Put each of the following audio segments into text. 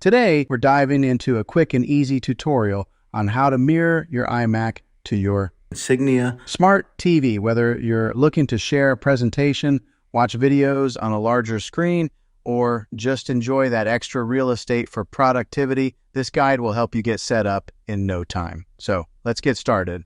Today, we're diving into a quick and easy tutorial on how to mirror your iMac to your Insignia smart TV. Whether you're looking to share a presentation, watch videos on a larger screen, or just enjoy that extra real estate for productivity, this guide will help you get set up in no time. So let's get started.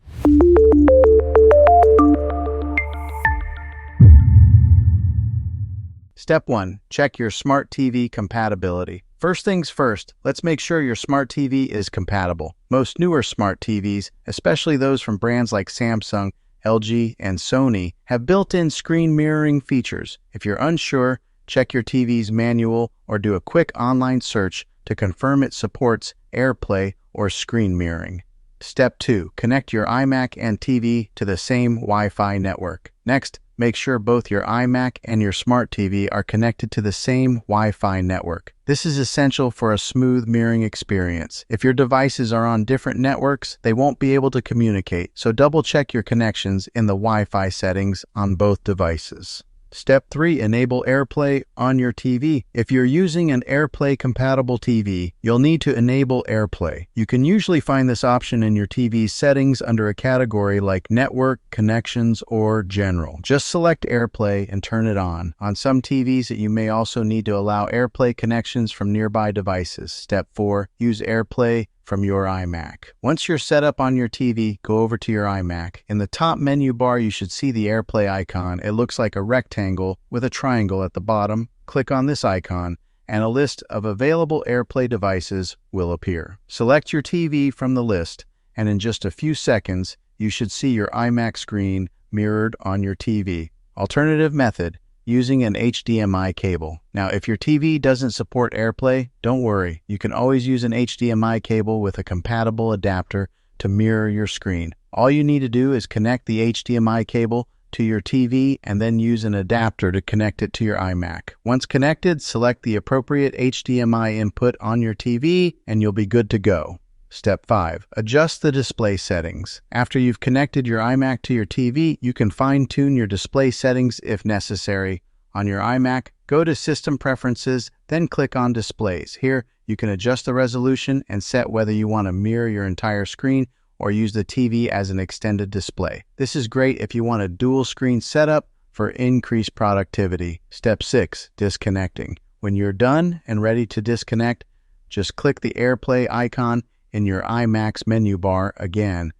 Step 1. Check your smart TV compatibility. First things first, let's make sure your smart TV is compatible. Most newer smart TVs, especially those from brands like Samsung, LG, and Sony, have built-in screen mirroring features. If you're unsure, check your TV's manual or do a quick online search to confirm it supports AirPlay or screen mirroring. Step 2. Connect your iMac and TV to the same Wi-Fi network. Next, make sure both your iMac and your smart TV are connected to the same Wi-Fi network. This is essential for a smooth mirroring experience. If your devices are on different networks, they won't be able to communicate, so double-check your connections in the Wi-Fi settings on both devices. Step 3. Enable AirPlay on your TV. If you're using an AirPlay-compatible TV, you'll need to enable AirPlay. You can usually find this option in your TV's settings under a category like Network, Connections, or General. Just select AirPlay and turn it on. On some TVs, you may also need to allow AirPlay connections from nearby devices. Step 4. Use AirPlay from your iMac. Once you're set up on your TV, go over to your iMac. In the top menu bar, you should see the AirPlay icon. It looks like a rectangle with a triangle at the bottom. Click on this icon, and a list of available AirPlay devices will appear. Select your TV from the list, and in just a few seconds, you should see your iMac screen mirrored on your TV. Alternative method: using an HDMI cable. Now, if your TV doesn't support AirPlay, don't worry. You can always use an HDMI cable with a compatible adapter to mirror your screen. All you need to do is connect the HDMI cable to your TV and then use an adapter to connect it to your iMac. Once connected, select the appropriate HDMI input on your TV and you'll be good to go. Step 5. Adjust the display settings. After you've connected your iMac to your TV, you can fine-tune your display settings if necessary. On your iMac, go to System Preferences, then click on Displays. Here, you can adjust the resolution and set whether you want to mirror your entire screen or use the TV as an extended display. This is great if you want a dual-screen setup for increased productivity. Step 6. Disconnecting. When you're done and ready to disconnect, just click the AirPlay icon in your iMac's menu bar again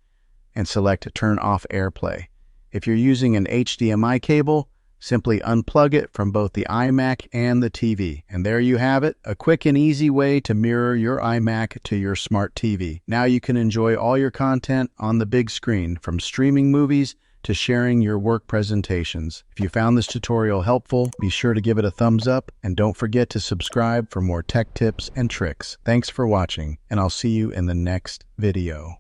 and select Turn Off AirPlay. If you're using an HDMI cable, simply unplug it from both the iMac and the TV. And there you have it, a quick and easy way to mirror your iMac to your smart TV. Now you can enjoy all your content on the big screen, from streaming movies to sharing your work presentations. If you found this tutorial helpful, be sure to give it a thumbs up and don't forget to subscribe for more tech tips and tricks. Thanks for watching, and I'll see you in the next video.